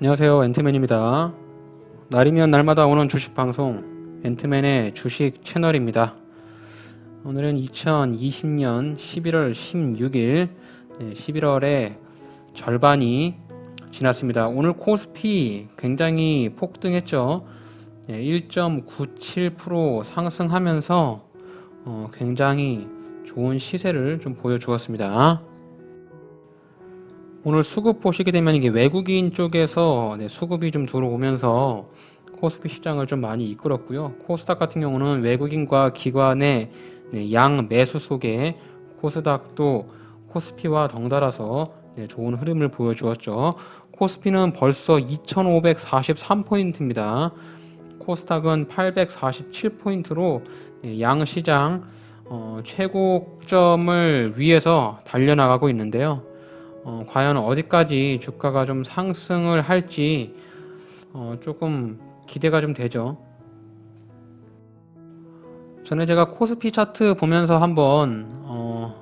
안녕하세요. 앤트맨입니다. 날이면 날마다 오는 주식 방송 앤트맨의 주식 채널입니다. 오늘은 2020년 11월 16일 11월의 절반이 지났습니다. 오늘 코스피 굉장히 폭등했죠. 1.97% 상승하면서 굉장히 좋은 시세를 좀 보여주었습니다. 오늘 수급 보시게 되면 이게 외국인 쪽에서 수급이 좀 들어오면서 코스피 시장을 좀 많이 이끌었고요. 코스닥 같은 경우는 외국인과 기관의 양 매수 속에 코스닥도 코스피와 덩달아서 좋은 흐름을 보여주었죠. 코스피는 벌써 2543포인트입니다. 코스닥은 847포인트로 양 시장 최고점을 위해서 달려나가고 있는데요. 과연 어디까지 주가가 좀 상승을 할지 조금 기대가 좀 되죠. 전에 제가 코스피 차트 보면서 한번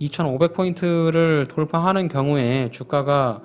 2500포인트를 돌파하는 경우에 주가가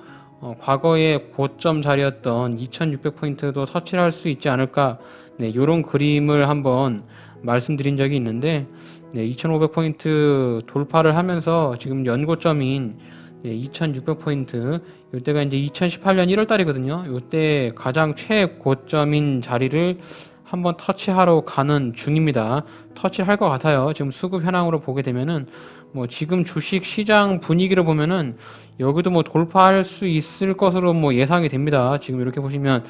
과거의 고점 자리였던 2600포인트도 터치를 할 수 있지 않을까, 이런 그림을 한번 말씀드린 적이 있는데 2500포인트 돌파를 하면서 지금 연고점인 2600포인트, 이때가 이제 2018년 1월 달이거든요. 이때 가장 최고점인 자리를 한번 터치하러 가는 중입니다. 터치할 것 같아요. 지금 수급 현황으로 보게 되면은 뭐 지금 주식 시장 분위기를 보면은 여기도 뭐 돌파할 수 있을 것으로 뭐 예상이 됩니다. 지금 이렇게 보시면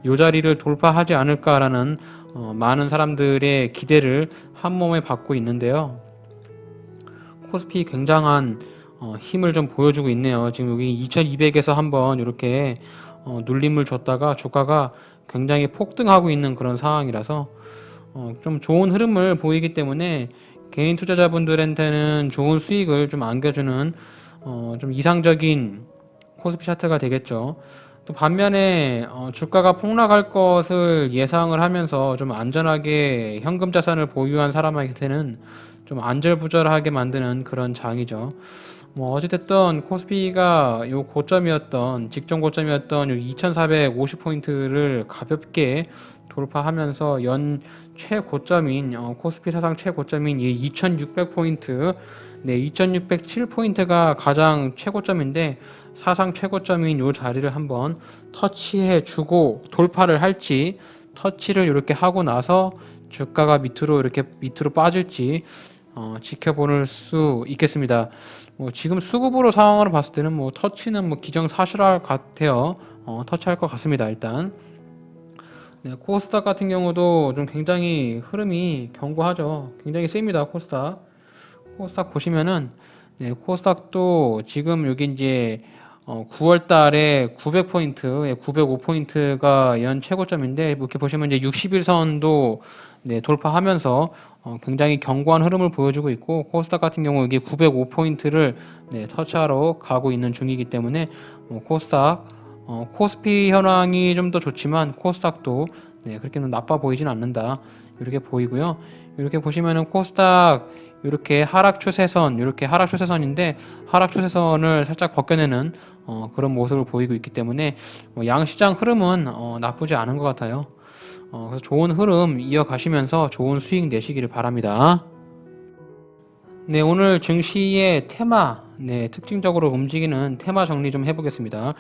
이 자리를 돌파하지 않을까라는 많은 사람들의 기대를 한 몸에 받고 있는데요. 코스피 굉장한 힘을 좀 보여주고 있네요. 지금 여기 2200에서 한번 이렇게 눌림을 줬다가 주가가 굉장히 폭등하고 있는 그런 상황이라서 좀 좋은 흐름을 보이기 때문에 개인 투자자분들한테는 좋은 수익을 좀 안겨주는 좀 이상적인 코스피 차트가 되겠죠. 또 반면에 주가가 폭락할 것을 예상을 하면서 좀 안전하게 현금 자산을 보유한 사람한테는 좀 안절부절하게 만드는 그런 장이죠. 뭐 어찌됐든 코스피가 요 고점이었던 직전 고점이었던 요 2450포인트를 가볍게 돌파하면서 연 최고점인 코스피 사상 최고점인 이 2600포인트, 2607포인트가 가장 최고점인데 사상 최고점인 요 자리를 한번 터치해 주고 돌파를 할지, 터치를 이렇게 하고 나서 주가가 밑으로 빠질지 지켜볼 수 있겠습니다. 뭐 지금 수급으로 상황으로 봤을 때는 뭐 터치는 뭐 기정사실할 것 같아요. 터치할 것 같습니다. 일단 코스닥 같은 경우도 좀 굉장히 흐름이 견고하죠. 굉장히 셉니다. 코스닥 보시면은 코스닥도 지금 여기 이제 9월 달에 900포인트, 905포인트가 연 최고점인데 이렇게 보시면 이제 60일선도 돌파하면서 굉장히 견고한 흐름을 보여주고 있고, 코스닥 같은 경우 여기 905포인트를 터치하러 가고 있는 중이기 때문에 코스닥 코스피 현황이 좀 더 좋지만 코스닥도 그렇게는 나빠 보이진 않는다, 이렇게 보이고요. 이렇게 보시면은 코스닥 이렇게 하락 추세선인데 하락 추세선을 살짝 벗겨내는 그런 모습을 보이고 있기 때문에 양시장 흐름은 나쁘지 않은 것 같아요. 그래서 좋은 흐름 이어가시면서 좋은 수익 내시기를 바랍니다. 네, 오늘 증시의 테마, 특징적으로 움직이는 테마 정리 좀 해보겠습니다.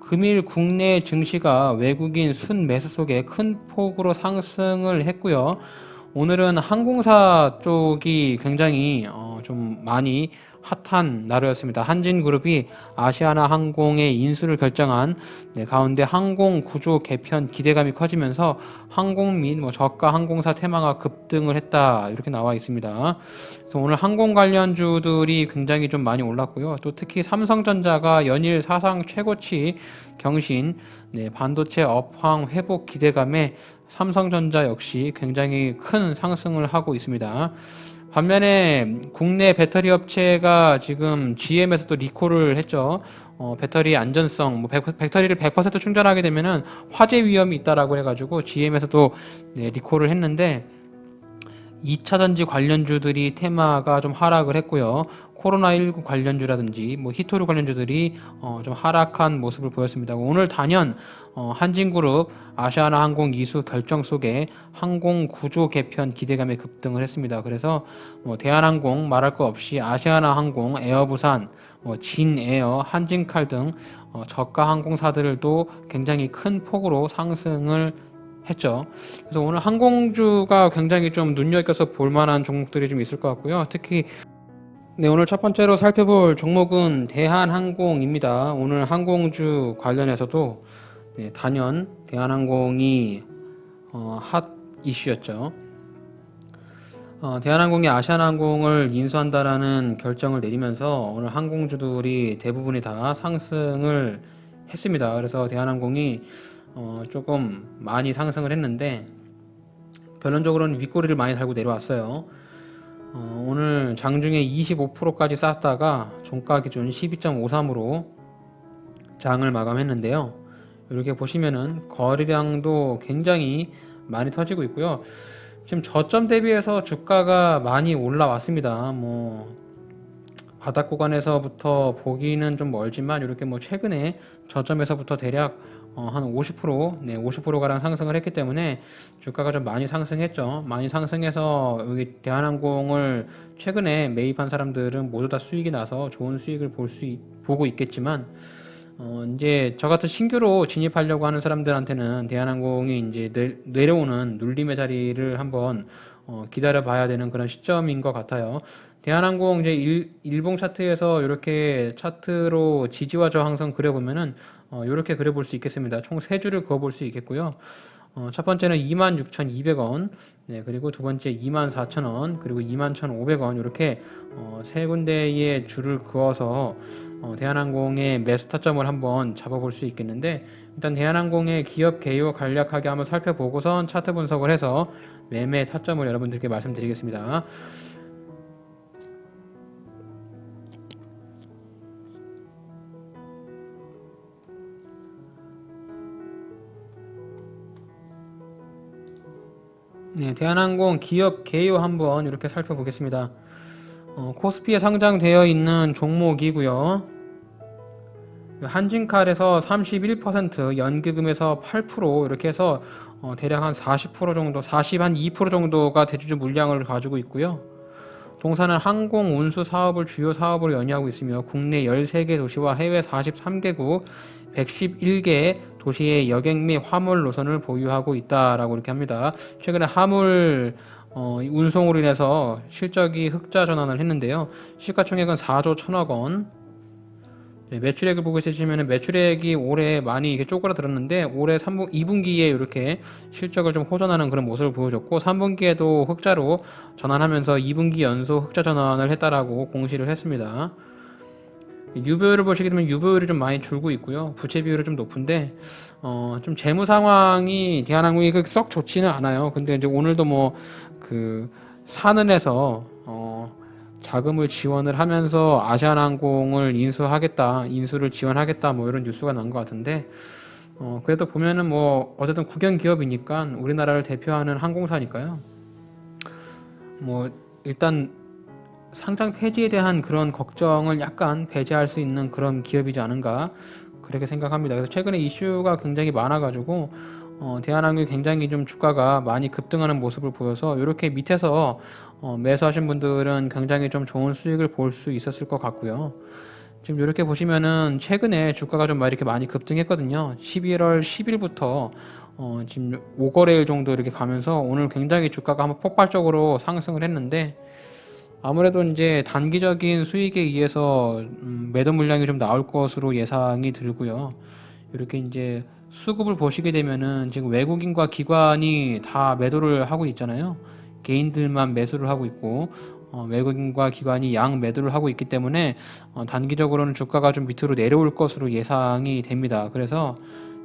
금일 국내 증시가 외국인 순매수 속에 큰 폭으로 상승을 했고요. 오늘은 항공사 쪽이 굉장히 좀 많이 핫한 날이었습니다. 한진그룹이 아시아나 항공의 인수를 결정한 가운데 항공 구조 개편 기대감이 커지면서 항공 및 저가 항공사 테마가 급등을 했다, 이렇게 나와 있습니다. 그래서 오늘 항공 관련주들이 굉장히 좀 많이 올랐고요. 또 특히 삼성전자가 연일 사상 최고치 경신, 반도체 업황 회복 기대감에 삼성전자 역시 굉장히 큰 상승을 하고 있습니다. 반면에 국내 배터리 업체가 지금 GM에서도 리콜을 했죠. 배터리 안전성, 배터리를 100% 충전하게 되면은 화재 위험이 있다라고 해가지고 GM에서도 리콜을 했는데 2차전지 관련주들이 테마가 좀 하락을 했고요. 코로나19 관련주라든지 뭐 히토류 관련주들이 좀 하락한 모습을 보였습니다. 오늘 단연 한진그룹, 아시아나항공 이수 결정 속에 항공 구조 개편 기대감에 급등을 했습니다. 그래서 뭐 대한항공 말할 거 없이 아시아나항공, 에어부산, 진에어, 한진칼 등 저가 항공사들도 굉장히 큰 폭으로 상승을 했죠. 그래서 오늘 항공주가 굉장히 좀 눈여겨서 볼 만한 종목들이 좀 있을 것 같고요. 특히 네, 오늘 첫 번째로 살펴볼 종목은 대한항공입니다. 오늘 항공주 관련해서도 네, 단연 대한항공이 핫 이슈였죠. 대한항공이 아시아나항공을 인수한다라는 결정을 내리면서 오늘 항공주들이 대부분이 다 상승을 했습니다. 그래서 대한항공이 조금 많이 상승을 했는데 결론적으로는 윗꼬리를 많이 달고 내려왔어요. 오늘 장중에 25%까지 쌌다가 종가 기준 12.53으로 장을 마감했는데요. 이렇게 보시면은 거래량도 굉장히 많이 터지고 있고요. 지금 저점 대비해서 주가가 많이 올라왔습니다. 뭐 바닥 구간에서부터 보기는 좀 멀지만 이렇게 뭐 최근에 저점에서부터 대략 한 50%, 네, 50%가량 상승을 했기 때문에 주가가 좀 많이 상승했죠. 많이 상승해서 여기 대한항공을 최근에 매입한 사람들은 모두 다 수익이 나서 좋은 수익을 보고 있겠지만 이제 저 같은 신규로 진입하려고 하는 사람들한테는 대한항공이 이제 내려오는 눌림의 자리를 한번 기다려 봐야 되는 그런 시점인 것 같아요. 대한항공 이제 일봉 차트에서 이렇게 차트로 지지와 저항선 그려보면은 이렇게 그려볼 수 있겠습니다. 총 세 줄을 그어볼 수 있겠고요. 첫 번째는 26,200원, 네, 그리고 두 번째 24,000원, 그리고 21,500원 이렇게 세 군데의 줄을 그어서 대한항공의 매수 타점을 한번 잡아볼 수 있겠는데 일단 대한항공의 기업 개요 간략하게 한번 살펴보고선 차트 분석을 해서 매매 타점을 여러분들께 말씀드리겠습니다. 네, 대한항공 기업 개요 한번 이렇게 살펴보겠습니다. 코스피에 상장되어 있는 종목이고요. 한진칼에서 31%, 연기금에서 8% 이렇게 해서 대략 한 40% 정도, 42% 정도가 대주주 물량을 가지고 있고요. 동사는 항공 운수 사업을 주요 사업으로 연유하고 있으며 국내 13개 도시와 해외 43개국 111개 도시의 여객 및 화물 노선을 보유하고 있다라고 이렇게 합니다. 최근에 화물 운송으로 인해서 실적이 흑자 전환을 했는데요. 시가총액은 4조 1천억 원. 네, 매출액을 보고 있으시면 매출액이 올해 많이 이렇게 쪼그라들었는데 올해 2분기에 이렇게 실적을 좀 호전하는 그런 모습을 보여줬고 3분기에도 흑자로 전환하면서 2분기 연속 흑자 전환을 했다라고 공시를 했습니다. 유보율을 보시게 되면 유보율이 좀 많이 줄고 있고요. 부채 비율이 좀 높은데 좀 재무 상황이 대한항공이 썩 좋지는 않아요. 근데 이제 오늘도 뭐 그 산은에서 자금을 지원을 하면서 아시아나항공을 인수를 지원하겠다, 뭐 이런 뉴스가 난 것 같은데, 그래도 보면은 뭐, 어쨌든 국영 기업이니까 우리나라를 대표하는 항공사니까요. 뭐, 일단 상장 폐지에 대한 그런 걱정을 약간 배제할 수 있는 그런 기업이지 않은가, 그렇게 생각합니다. 그래서 최근에 이슈가 굉장히 많아가지고, 대한항공이 굉장히 좀 주가가 많이 급등하는 모습을 보여서 이렇게 밑에서 매수하신 분들은 굉장히 좀 좋은 수익을 볼 수 있었을 것 같고요. 지금 이렇게 보시면은 최근에 주가가 좀 이렇게 많이 급등했거든요. 11월 10일부터 지금 5거래일 정도 이렇게 가면서 오늘 굉장히 주가가 한번 폭발적으로 상승을 했는데 아무래도 이제 단기적인 수익에 의해서 매도 물량이 좀 나올 것으로 예상이 들고요. 이렇게 이제 수급을 보시게 되면은 지금 외국인과 기관이 다 매도를 하고 있잖아요. 개인들만 매수를 하고 있고 외국인과 기관이 양 매도를 하고 있기 때문에 단기적으로는 주가가 좀 밑으로 내려올 것으로 예상이 됩니다. 그래서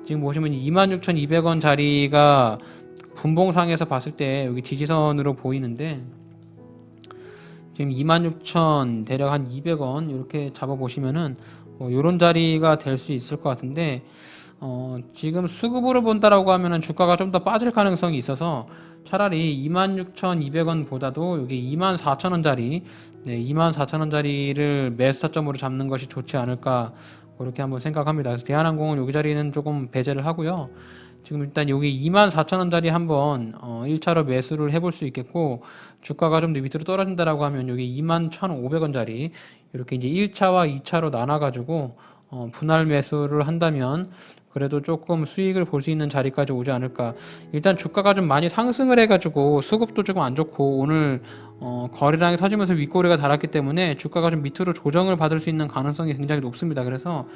지금 보시면 26,200원 자리가 분봉상에서 봤을 때 여기 지지선으로 보이는데 지금 26,000 대략 한 200원 이렇게 잡아 보시면은 이런 자리가 될 수 있을 것 같은데 지금 수급으로 본다라고 하면은 주가가 좀 더 빠질 가능성이 있어서 차라리 26,200원 보다도 여기 24,000원짜리, 네, 24,000원짜리를 매수 타점으로 잡는 것이 좋지 않을까, 그렇게 한번 생각합니다. 그래서 대한항공은 여기 자리는 조금 배제를 하고요. 지금 일단 여기 24,000원짜리 한번 1차로 매수를 해볼 수 있겠고, 주가가 좀 더 밑으로 떨어진다라고 하면 여기 21,500원짜리 이렇게 이제 1차와 2차로 나눠가지고 분할 매수를 한다면 그래도 조금 수익을 볼 수 있는 자리까지 오지 않을까. 일단 주가가 좀 많이 상승을 해가지고 수급도 조금 안 좋고 오늘 거래량이 터지면서 윗꼬리가 달았기 때문에 주가가 좀 밑으로 조정을 받을 수 있는 가능성이 굉장히 높습니다. 그래서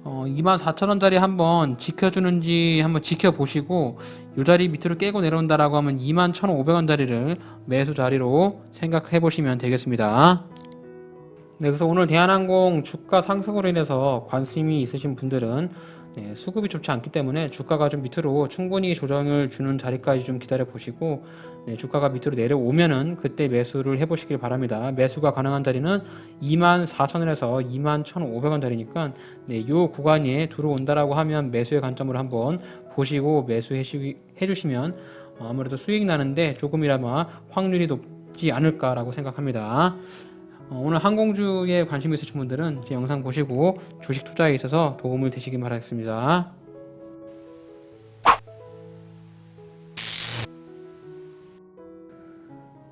24,000원짜리 한번 지켜주는지 한번 지켜보시고 이 자리 밑으로 깨고 내려온다라고 하면 21,500원짜리를 매수 자리로 생각해 보시면 되겠습니다. 네, 그래서 오늘 대한항공 주가 상승으로 인해서 관심이 있으신 분들은 네, 수급이 좋지 않기 때문에 주가가 좀 밑으로 충분히 조정을 주는 자리까지 좀 기다려 보시고 네, 주가가 밑으로 내려오면은 그때 매수를 해 보시길 바랍니다. 매수가 가능한 자리는 24,000원에서 21,500원 자리니까 네, 요 구간에 들어온다라고 하면 매수의 관점으로 한번 보시고 매수해 주시면 아무래도 수익 나는데 조금이나마 확률이 높지 않을까라고 생각합니다. 오늘 항공주에 관심 있으신 분들은 제 영상 보시고 주식 투자에 있어서 도움을 되시길 바라겠습니다.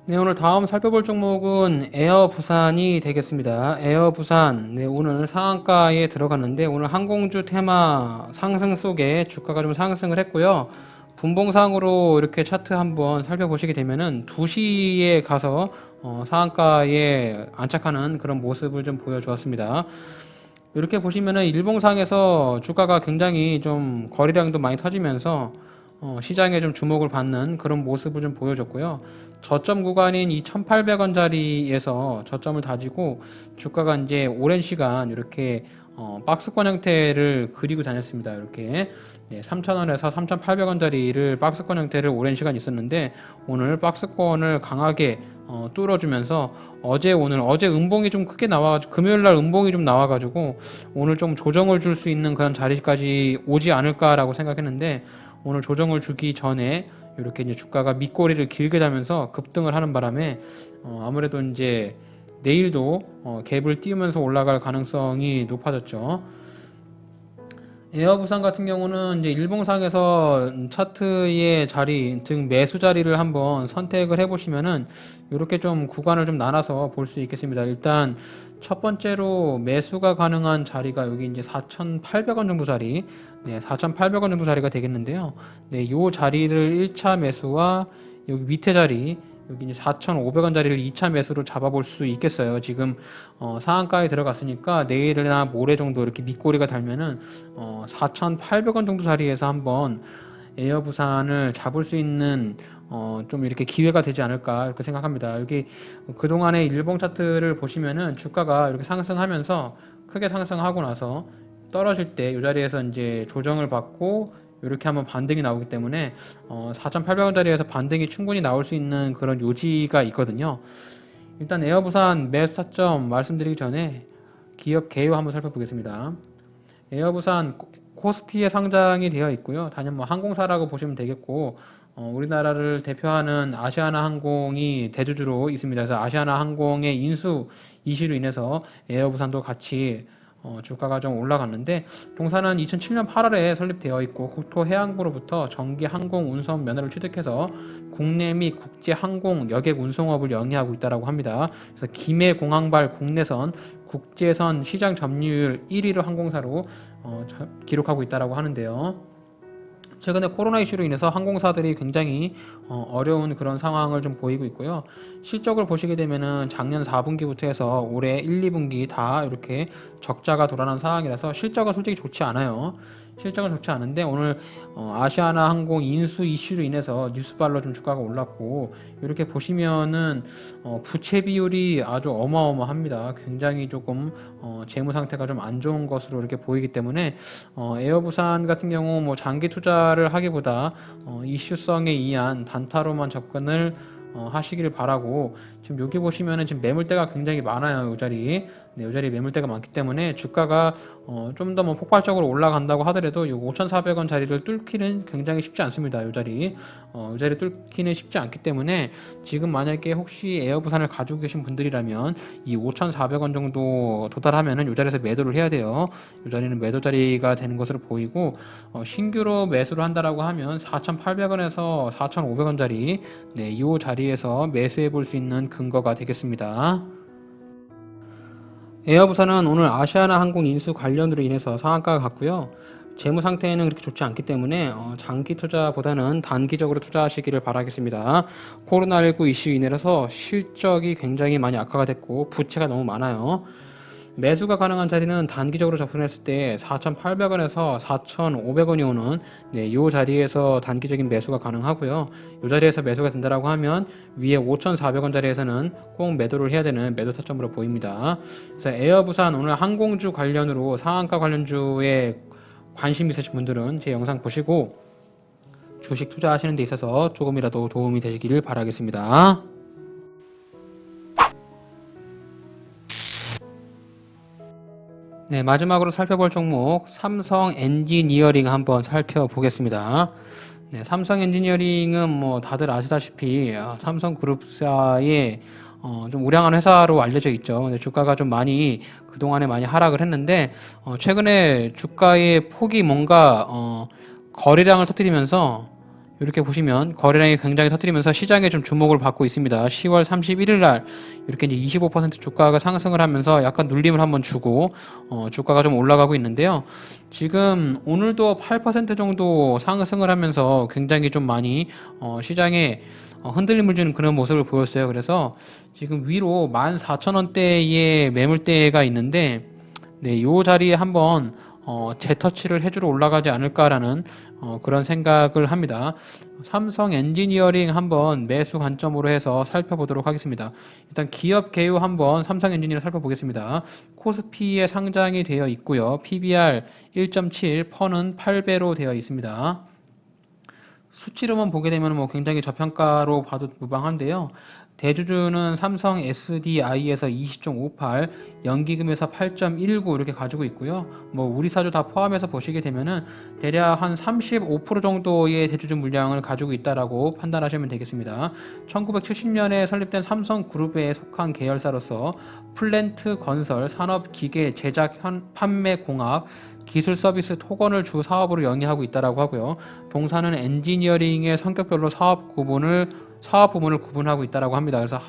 네, 오늘 다음 살펴볼 종목은 에어부산이 되겠습니다. 에어부산, 네, 오늘 상한가에 들어갔는데 오늘 항공주 테마 상승 속에 주가가 좀 상승을 했고요. 분봉상으로 이렇게 차트 한번 살펴보시게 되면은 2시에 가서 상한가에 안착하는 그런 모습을 좀 보여주었습니다. 이렇게 보시면은 일봉상에서 주가가 굉장히 좀 거래량도 많이 터지면서 시장에 좀 주목을 받는 그런 모습을 좀 보여줬고요. 저점 구간인 이 1,800원짜리에서 저점을 다지고 주가가 이제 오랜 시간 이렇게 박스권 형태를 그리고 다녔습니다. 이렇게 네, 3,000원에서 3,800원짜리를 박스권 형태를 오랜 시간 있었는데 오늘 박스권을 강하게 뚫어주면서 어제 음봉이 좀 크게 나와 금요일 날 음봉이 좀 나와가지고 오늘 좀 조정을 줄 수 있는 그런 자리까지 오지 않을까라고 생각했는데 오늘 조정을 주기 전에 이렇게 이제 주가가 밑꼬리를 길게 달면서 급등을 하는 바람에 아무래도 이제 내일도 갭을 띄우면서 올라갈 가능성이 높아졌죠. 에어부산 같은 경우는 이제 일봉상에서 차트의 자리, 즉 매수 자리를 한번 선택을 해보시면은 이렇게 좀 구간을 좀 나눠서 볼 수 있겠습니다. 일단 첫 번째로 매수가 가능한 자리가 여기 이제 4,800원 정도 자리, 네, 4,800원 정도 자리가 되겠는데요. 네, 요 자리를 1차 매수와 여기 밑에 자리, 여기 이제 4,500원짜리를 2차 매수로 잡아볼 수 있겠어요. 지금 상한가에 들어갔으니까 내일이나 모레 정도 이렇게 밑꼬리가 달면은 4,800원 정도 자리에서 한번 에어부산을 잡을 수 있는 좀 이렇게 기회가 되지 않을까 이렇게 생각합니다. 여기 그동안의 일봉 차트를 보시면은 주가가 이렇게 상승하면서 크게 상승하고 나서 떨어질 때 이 자리에서 이제 조정을 받고 이렇게 한번 반등이 나오기 때문에 4,800원짜리에서 반등이 충분히 나올 수 있는 그런 요지가 있거든요. 일단 에어부산 매수 타점 말씀드리기 전에 기업 개요 한번 살펴보겠습니다. 에어부산 코스피에 상장이 되어 있고요. 단연 뭐 항공사라고 보시면 되겠고 우리나라를 대표하는 아시아나 항공이 대주주로 있습니다. 그래서 아시아나 항공의 인수 이슈로 인해서 에어부산도 같이 주가가 좀 올라갔는데 동사는 2007년 8월에 설립되어 있고 국토해양부로부터 정기 항공 운송 면허를 취득해서 국내 및 국제 항공 여객 운송업을 영위하고 있다고 합니다. 그래서 기내 공항발 국내선 국제선 시장 점유율 1위를 항공사로 기록하고 있다고 하는데요. 최근에 코로나 이슈로 인해서 항공사들이 굉장히 어려운 그런 상황을 좀 보이고 있고요. 실적을 보시게 되면은 작년 4분기부터 해서 올해 1, 2분기 다 이렇게 적자가 돌아난 상황이라서 실적은 솔직히 좋지 않아요. 실적은 좋지 않은데 오늘 아시아나 항공 인수 이슈로 인해서 뉴스발로 좀 주가가 올랐고 이렇게 보시면은 부채 비율이 아주 어마어마합니다. 굉장히 조금 재무 상태가 좀 안 좋은 것으로 이렇게 보이기 때문에 에어부산 같은 경우 뭐 장기 투자를 하기보다 이슈성에 의한 단타로만 접근을 하시길 바라고 지금 여기 보시면은 지금 매물대가 굉장히 많아요. 이 자리 네, 이 자리에 매물대가 많기 때문에 주가가 좀 더 뭐 폭발적으로 올라간다고 하더라도 이 5,400원 자리를 뚫기는 굉장히 쉽지 않습니다. 이 자리 이 자리 뚫기는 쉽지 않기 때문에 지금 만약에 혹시 에어부산을 가지고 계신 분들이라면 이 5,400원 정도 도달하면은 이 자리에서 매도를 해야 돼요. 이 자리는 매도 자리가 되는 것으로 보이고 신규로 매수를 한다라고 하면 4,800원에서 4,500원 자리 네, 이 자리에서 매수해 볼 수 있는 근거가 되겠습니다. 에어부산은 오늘 아시아나 항공 인수 관련으로 인해서 상한가가 갔고요. 재무 상태는 그렇게 좋지 않기 때문에 장기 투자보다는 단기적으로 투자하시기를 바라겠습니다. 코로나19 이슈 인해서 실적이 굉장히 많이 악화가 됐고 부채가 너무 많아요. 매수가 가능한 자리는 단기적으로 접근했을 때 4,800원에서 4,500원이 오는 이 자리에서 단기적인 매수가 가능하고요. 이 자리에서 매수가 된다라고 하면 위에 5,400원 자리에서는 꼭 매도를 해야 되는 매도 타점으로 보입니다. 그래서 에어부산 오늘 항공주 관련으로 상한가 관련주에 관심 있으신 분들은 제 영상 보시고 주식 투자하시는 데 있어서 조금이라도 도움이 되시기를 바라겠습니다. 네, 마지막으로 살펴볼 종목 삼성 엔지니어링 한번 살펴보겠습니다. 네, 삼성 엔지니어링은 뭐 다들 아시다시피 삼성그룹사의 좀 우량한 회사로 알려져 있죠. 근데 주가가 좀 많이 그동안에 많이 하락을 했는데 최근에 주가의 폭이 뭔가 거래량을 터뜨리면서 이렇게 보시면 거래량이 굉장히 터뜨리면서 시장에 좀 주목을 받고 있습니다. 10월 31일 날 이렇게 이제 25% 주가가 상승을 하면서 약간 눌림을 한번 주고 주가가 좀 올라가고 있는데요. 지금 오늘도 8% 정도 상승을 하면서 굉장히 좀 많이 시장에 흔들림을 주는 그런 모습을 보였어요. 그래서 지금 위로 14,000원대의 매물대가 있는데 네, 요 자리에 한번 재터치를 해주러 올라가지 않을까라는 그런 생각을 합니다. 삼성 엔지니어링 한번 매수 관점으로 해서 살펴보도록 하겠습니다. 일단 기업 개요 한번 삼성 엔지니어링 살펴보겠습니다. 코스피에 상장이 되어 있고요. PBR 1.7, 퍼는 8배로 되어 있습니다. 수치로만 보게 되면 뭐 굉장히 저평가로 봐도 무방한데요. 대주주는 삼성 SDI에서 20.58, 연기금에서 8.19 이렇게 가지고 있고요. 뭐 우리 사주 다 포함해서 보시게 되면은 대략 한 35% 정도의 대주주 물량을 가지고 있다라고 판단하시면 되겠습니다. 1970년에 설립된 삼성그룹에 속한 계열사로서 플랜트 건설, 산업기계 제작, 판매 공학, 기술 서비스 토건을 주 사업으로 영위하고 있다라고 하고요. 동사는 엔지니어링의 성격별로 사업 부문을 구분하고 있다라고 합니다. 그래서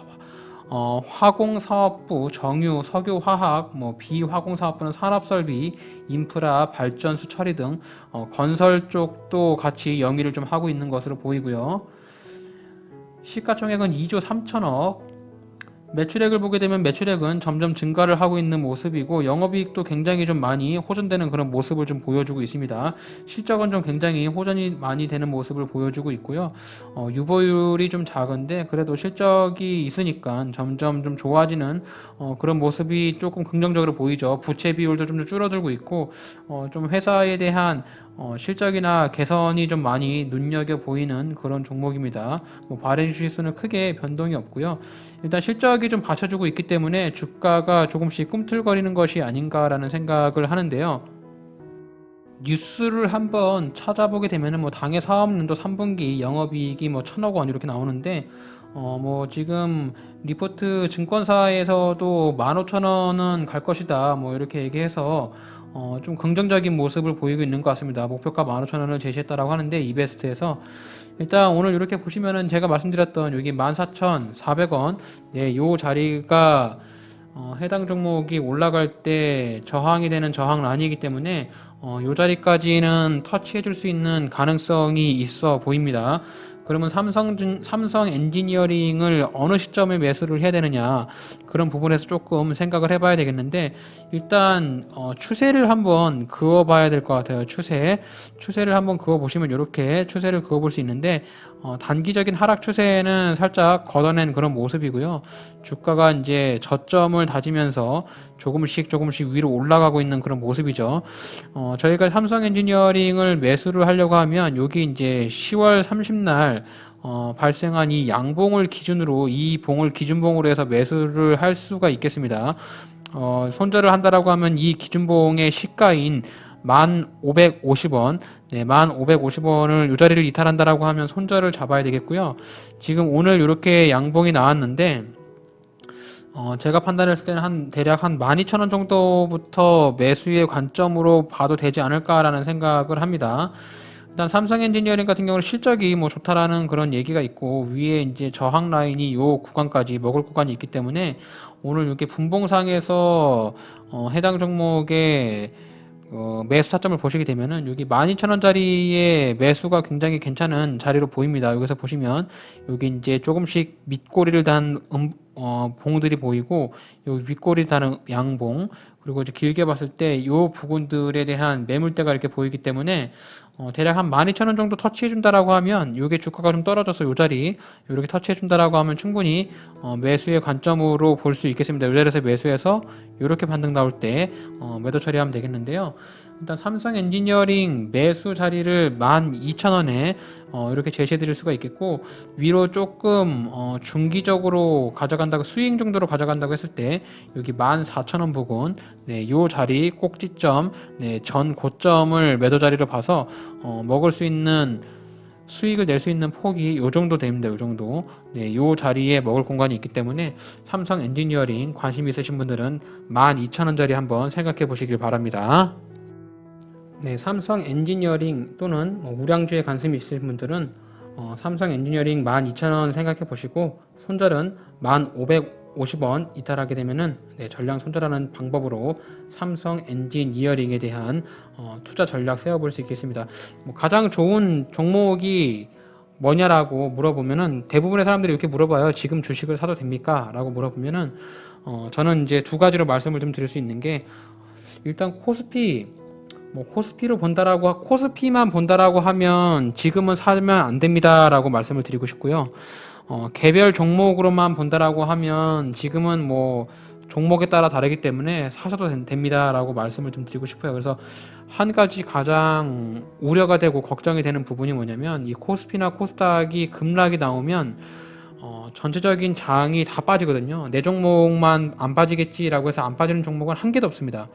화공사업부, 정유, 석유화학, 뭐 비화공사업부는 산업설비, 인프라, 발전수 처리 등 건설 쪽도 같이 영위를 좀 하고 있는 것으로 보이고요. 시가총액은 2조 3천억, 매출액을 보게 되면 매출액은 점점 증가를 하고 있는 모습이고 영업이익도 굉장히 좀 많이 호전되는 그런 모습을 좀 보여주고 있습니다. 실적은 좀 굉장히 호전이 많이 되는 모습을 보여주고 있고요. 유보율이 좀 작은데 그래도 실적이 있으니까 점점 좀 좋아지는 그런 모습이 조금 긍정적으로 보이죠. 부채 비율도 좀 줄어들고 있고 좀 회사에 대한 실적이나 개선이 좀 많이 눈여겨 보이는 그런 종목입니다. 뭐 발행 주식수는 크게 변동이 없고요. 일단 실적이 좀 받쳐주고 있기 때문에 주가가 조금씩 꿈틀거리는 것이 아닌가라는 생각을 하는데요. 뉴스를 한번 찾아보게 되면은 뭐 당해 사업년도 3분기 영업이익이 뭐 1,000억 원 이렇게 나오는데 뭐 지금 리포트 증권사에서도 15,000원은 갈 것이다 뭐 이렇게 얘기해서 좀 긍정적인 모습을 보이고 있는 것 같습니다. 목표가 15,000원을 제시했다라고 하는데 이베스트에서 일단 오늘 이렇게 보시면은 제가 말씀드렸던 여기 14,400원 네, 요 자리가 해당 종목이 올라갈 때 저항이 되는 저항란이기 때문에 요 자리까지는 터치해 줄 수 있는 가능성이 있어 보입니다. 그러면 삼성 엔지니어링을 어느 시점에 매수를 해야 되느냐 그런 부분에서 조금 생각을 해봐야 되겠는데 일단 추세를 한번 그어봐야 될 것 같아요. 추세를 한번 그어보시면 이렇게 추세를 그어볼 수 있는데 단기적인 하락 추세는 살짝 걷어낸 그런 모습이고요. 주가가 이제 저점을 다지면서 조금씩 위로 올라가고 있는 그런 모습이죠. 저희가 삼성 엔지니어링을 매수를 하려고 하면 여기 이제 10월 30날 날 발생한 이 양봉을 기준으로 이 봉을 기준봉으로 해서 매수를 할 수가 있겠습니다. 손절을 한다라고 하면 이 기준봉의 시가인 1,550원, 네, 1,550원을 이 자리를 이탈한다라고 하면 손절을 잡아야 되겠고요. 지금 오늘 이렇게 양봉이 나왔는데 제가 판단했을 때는 대략 한 12,000원 정도부터 매수의 관점으로 봐도 되지 않을까라는 생각을 합니다. 일단 삼성 엔지니어링 같은 경우는 실적이 뭐 좋다라는 그런 얘기가 있고 위에 이제 저항 라인이 요 구간까지 먹을 구간이 있기 때문에 오늘 이렇게 분봉상에서 해당 종목의 매수 타점을 보시게 되면은 여기 12,000원짜리의 매수가 굉장히 괜찮은 자리로 보입니다. 여기서 보시면 여기 이제 조금씩 밑꼬리를 단 봉들이 보이고 요 윗꼬리 다는 양봉 그리고 이제 길게 봤을 때 요 부분들에 대한 매물대가 이렇게 보이기 때문에 대략 한 12,000원 정도 터치해준다라고 하면 요게 주가가 좀 떨어져서 요 자리 이렇게 터치해준다라고 하면 충분히 매수의 관점으로 볼 수 있겠습니다. 요 자리에서 매수해서 이렇게 반등 나올 때 매도 처리하면 되겠는데요. 일단 삼성 엔지니어링 매수 자리를 12,000원에 이렇게 제시해 드릴 수가 있겠고 위로 조금 중기적으로 가져간다고 스윙 정도로 가져간다고 했을 때 여기 14,000원 부근 네, 요 자리 꼭지점 네, 전 고점을 매도 자리로 봐서 먹을 수 있는 수익을 낼 수 있는 폭이 요 정도 됩니다. 요 정도. 네, 요 자리에 먹을 공간이 있기 때문에 삼성 엔지니어링 관심 있으신 분들은 12,000원짜리 한번 생각해 보시길 바랍니다. 네, 삼성 엔지니어링 또는 우량주에 관심이 있으신 분들은 삼성 엔지니어링 12,000원 생각해 보시고 손절은 1,550원 이탈하게 되면은 네, 전량 손절하는 방법으로 삼성 엔지니어링에 대한 투자 전략 세워볼 수 있겠습니다. 가장 좋은 종목이 뭐냐라고 물어보면은 대부분의 사람들이 이렇게 물어봐요. 지금 주식을 사도 됩니까? 라고 물어보면은 저는 이제 두 가지로 말씀을 좀 드릴 수 있는 게 일단 코스피만 본다라고 하면 지금은 사면 안 됩니다라고 말씀을 드리고 싶고요. 개별 종목으로만 본다라고 하면 지금은 뭐 종목에 따라 다르기 때문에 사셔도 됩니다라고 말씀을 좀 드리고 싶어요. 그래서 한 가지 가장 우려가 되고 걱정이 되는 부분이 뭐냐면 이 코스피나 코스닥이 급락이 나오면 전체적인 장이 다 빠지거든요. 내 종목만 안 빠지겠지라고 해서 안 빠지는 종목은 한 개도 없습니다.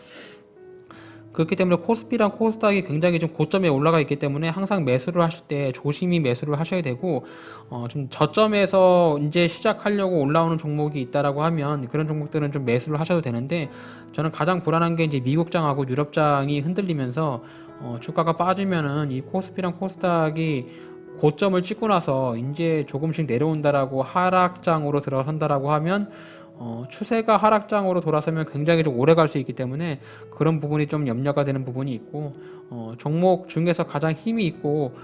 그렇기 때문에 코스피랑 코스닥이 굉장히 좀 고점에 올라가 있기 때문에 항상 매수를 하실 때 조심히 매수를 하셔야 되고 좀 저점에서 이제 시작하려고 올라오는 종목이 있다라고 하면 그런 종목들은 좀 매수를 하셔도 되는데 저는 가장 불안한 게 이제 미국장하고 유럽장이 흔들리면서 주가가 빠지면은 이 코스피랑 코스닥이 고점을 찍고 나서 이제 조금씩 내려온다라고 하락장으로 들어선다라고 하면 추세가 하락장으로 돌아서면 굉장히 좀 오래 갈 수 있기 때문에 그런 부분이 좀 염려가 되는 부분이 있고 종목 중에서 가장 힘이 있고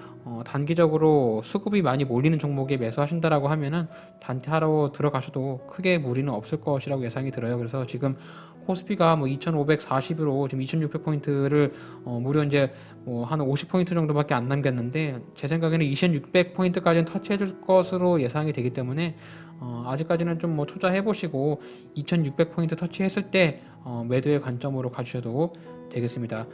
단기적으로 수급이 많이 몰리는 종목에 매수하신다라고 하면은 단타로 들어가셔도 크게 무리는 없을 것이라고 예상이 들어요. 그래서 지금 코스피가 뭐 2,540으로 지금 2,600포인트를 무려 이제 뭐 한 50포인트 정도밖에 안 남겼는데 제 생각에는 2,600포인트까지는 터치해 줄 것으로 예상이 되기 때문에 아직까지는 좀 뭐 투자해 보시고 2,600포인트 터치했을 때 매도의 관점으로 가주셔도 되겠습니다.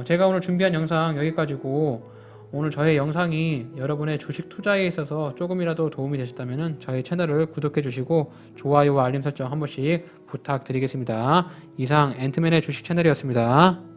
제가 오늘 준비한 영상 여기까지고 오늘 저의 영상이 여러분의 주식 투자에 있어서 조금이라도 도움이 되셨다면 저희 채널을 구독해 주시고 좋아요와 알림 설정 한 번씩 부탁드리겠습니다. 이상 앤트맨의 주식 채널이었습니다.